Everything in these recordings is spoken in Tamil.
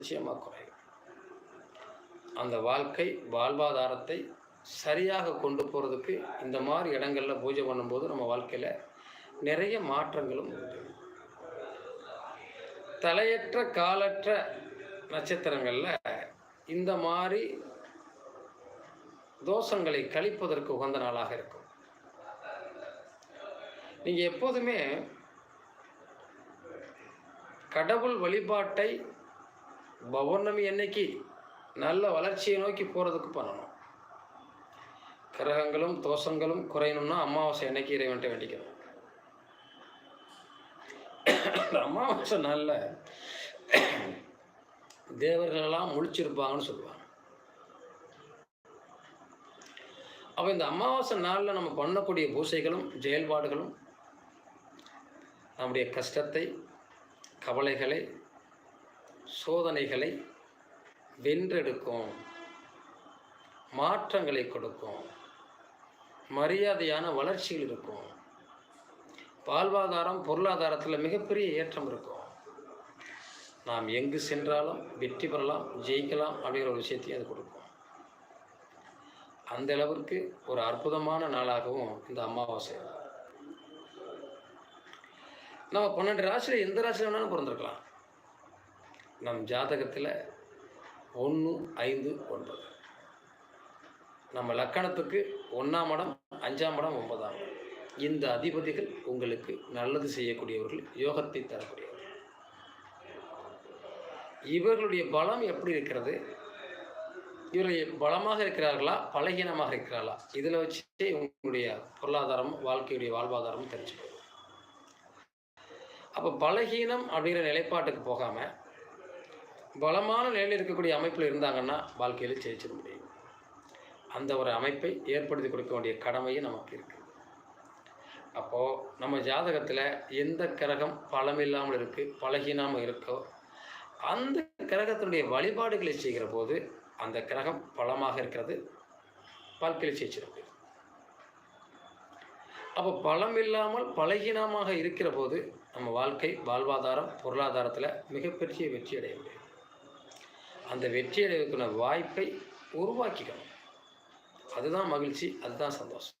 நிச்சயமாக குறையும். அந்த வாழ்வாதாரத்தை சரியாக கொண்டு போகிறதுக்கு இந்த மாதிரி இடங்களில் பூஜை பண்ணும்போது நம்ம வாழ்க்கையில் நிறைய மாற்றங்களும் உண்டு. தலையற்ற காலற்ற நட்சத்திரங்களில் இந்த மாதிரி தோஷங்களை கழிப்பதற்கு உகந்த நாளாக இருக்கும். நீங்கள் எப்போதுமே கடவுள் வழிபாட்டை பௌர்ணமி அன்னைக்கு நல்ல வளர்ச்சியை நோக்கி போகிறதுக்கு பண்ணணும். கிரகங்களும் தோஷங்களும் குறையணும்னா அமாவாசை அன்னைக்கு இறைவன்ட்ட வேண்டிக்கணும். அமாவாசை நாளில் தேவர்களெல்லாம் முழிச்சிருப்பாங்கன்னு சொல்லுவாங்க. அப்போ இந்த அமாவாசை நாளில் நம்ம பண்ணக்கூடிய பூசைகளும் செயல்பாடுகளும் நம்முடைய கஷ்டத்தை, கவலைகளை, சோதனைகளை வென்றெடுக்கும், மாற்றங்களை கொடுக்கும், மரியாதையான வளர்ச்சிகள் இருக்கும், வாழ்வாதாரம் பொருளாதாரத்தில் மிகப்பெரிய ஏற்றம் இருக்கும். நாம் எங்கு சென்றாலும் வெற்றி பெறலாம், ஜெயிக்கலாம் அப்படிங்கிற ஒரு விஷயத்தையும் அது கொடுக்கும். அந்த அளவிற்கு ஒரு அற்புதமான நாளாகவும் இந்த அமாவாசை. நம்ம 12 ராசியில் எந்த ராசியில் வேணாலும் பிறந்திருக்கலாம். நம் ஜாதகத்தில் 1, 5, 9 நம்ம லக்கணத்துக்கு 1ஆம் இடம், 5ஆம் இடம், 9ஆம் இடம். இந்த அதிபதிகள் உங்களுக்கு நல்லது செய்யக்கூடியவர்கள், யோகத்தை தரக்கூடியவர்கள். இவர்களுடைய பலம் எப்படி இருக்கிறது, இவர்கள் பலமாக இருக்கிறார்களா பலகீனமாக இருக்கிறார்களா, இதில் வச்சு உங்களுடைய பொருளாதாரமும் வாழ்க்கையுடைய வாழ்வாதாரமும் தெரிஞ்சுக்கணும். அப்போ பலகீனம் அப்படிங்கிற நிலைப்பாட்டுக்கு போகாமல் பலமான நிலையில் இருக்கக்கூடிய அமைப்பில் இருந்தாங்கன்னா வாழ்க்கையில் ஜெயிச்சிட முடியும். அந்த ஒரு அமைப்பை ஏற்படுத்தி கொடுக்க வேண்டிய கடமையும் நமக்கு இருக்குது. அப்போது நம்ம ஜாதகத்தில் எந்த கிரகம் பலமில்லாமல் இருக்குது, பலகீனாமல் இருக்கோ அந்த கிரகத்தினுடைய வழிபாடுகளை செய்கிற போது அந்த கிரகம் பலமாக இருக்கிறது, வாழ்க்கையில் ஜெயிச்சிட முடியும். அப்போ பலம் இல்லாமல் பலகீனமாக இருக்கிற போது நம்ம வாழ்வாதாரம் பொருளாதாரத்தில் மிகப்பெரிய வெற்றி அடைய முடியும். அந்த வெற்றி அடைவதற்கான வாய்ப்பை உருவாக்கிக்கணும். அதுதான் மகிழ்ச்சி, அதுதான் சந்தோஷம்.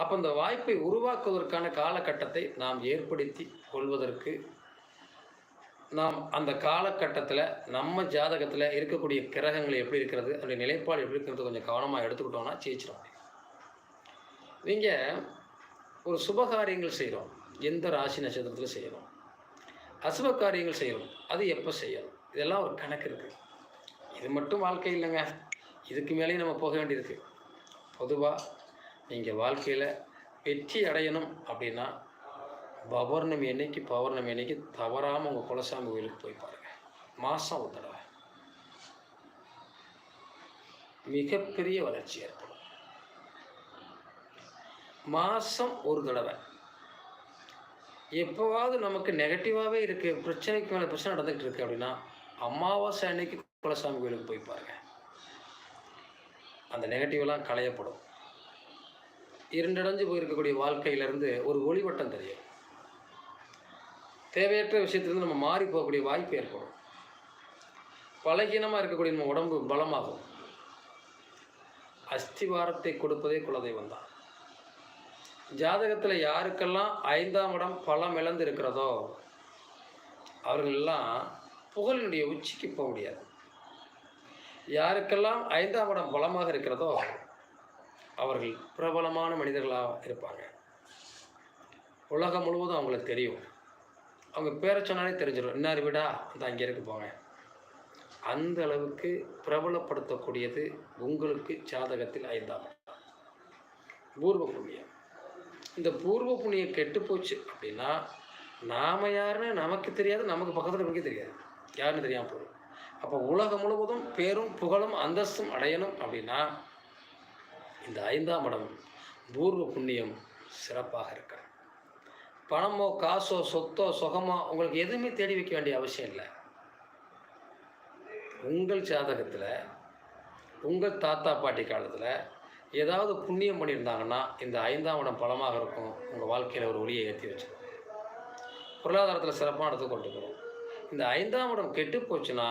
அப்போ அந்த வாய்ப்பை உருவாக்குவதற்கான காலகட்டத்தை நாம் ஏற்படுத்தி கொள்வதற்கு நாம் அந்த காலகட்டத்தில் நம்ம ஜாதகத்தில் இருக்கக்கூடிய கிரகங்கள் எப்படி இருக்கிறது, அந்த நிலைப்பாடு எப்படி இருக்கிறது கொஞ்சம் கவனமாக எடுத்துக்கிட்டோம்னா ஜெயிச்சிட முடியும். நீங்கள் ஒரு சுபகாரியங்கள் செய்கிறோம், எந்த ராசி நட்சத்திரத்தில் செய்கிறோம், அசுப காரியங்கள் செய்கிறோம், அது எப்போ செய்யணும், இதெல்லாம் ஒரு கணக்கு இருக்குது. இது மட்டும் வாழ்க்கை இல்லைங்க, இதுக்கு மேலேயும் நம்ம போக வேண்டியிருக்கு. பொதுவாக நீங்கள் வாழ்க்கையில் வெற்றி அடையணும் அப்படின்னா பௌர்ணமி அன்னைக்கு தவறாமல் உங்கள் குலசாமி கோயிலுக்கு போய் பாருங்கள். மாதம் ஒரு தடவை மிகப்பெரிய வளர்ச்சி ஏற்படும். மாதம் ஒரு தடவை. எப்போவாவது நமக்கு நெகட்டிவாகவே இருக்குது, பிரச்சனைக்கு மேலே பிரச்சனை நடந்துகிட்டு இருக்குது அப்படின்னா அமாவாசை அன்னைக்கு குலசாமி கோயிலுக்கு போய் பாருங்கள். அந்த நெகட்டிவெல்லாம் களையப்படும். இருண்டடைஞ்சு போயிருக்கக்கூடிய வாழ்க்கையிலேருந்து ஒரு ஒளிவட்டம் தெரியும். தேவையற்ற விஷயத்திலிருந்து நம்ம மாறி போகக்கூடிய வாய்ப்பு ஏற்படும். பலகீனமாக இருக்கக்கூடிய நம்ம உடம்பு பலமாகும். அஸ்திவாரத்தை கொடுப்பதே குலதெய்வம் தான். ஜாதகத்தில் யாருக்கெல்லாம் 5ஆம் இடம் பலம் இழந்து இருக்கிறதோ அவர்களெல்லாம் புகழினுடைய உச்சிக்கு போக முடியாது. யாருக்கெல்லாம் 5ஆம் இடம் பலமாக இருக்கிறதோ அவர்கள் பிரபலமான மனிதர்களாக இருப்பாங்க. உலகம் முழுவதும் அவங்களுக்கு தெரியும். அவங்க பேரை சொன்னாலே தெரிஞ்சிடும், இன்னார் விடா அந்த அங்கே இருக்கு போங்க. அந்த அளவுக்கு பிரபலப்படுத்தக்கூடியது உங்களுக்கு ஜாதகத்தில் 5ஆம் இடம் பூர்வ புண்ணியம். இந்த பூர்வ புண்ணியம் கெட்டு போச்சு அப்படின்னா நாம் யாருன்னு நமக்கு தெரியாது, நமக்கு பக்கத்தில் இருக்கே தெரியாது, யாருன்னு தெரியாமல் போகும். அப்போ உலகம் முழுவதும் பேரும் புகழும் அந்தஸ்தும் அடையணும் அப்படின்னா இந்த 5ஆம் இடம் பூர்வ புண்ணியம் சிறப்பாக இருக்க. பணமோ காசோ சொத்தோ சுகமோ உங்களுக்கு எதுவுமே தேடி வைக்க வேண்டிய அவசியம் இல்லை. உங்கள் ஜாதகத்தில் உங்கள் தாத்தா பாட்டி காலத்தில் ஏதாவது புண்ணியம் பண்ணியிருந்தாங்கன்னா இந்த 5ஆம் இடம் பலமாக இருக்கும். உங்கள் வாழ்க்கையில் ஒரு ஒளியை ஏற்றி வச்சுருக்கும். பொருளாதாரத்தில் சிறப்பான இடத்துக்கு கொண்டு போகும். இந்த 5ஆம் இடம் கெட்டு போச்சுன்னா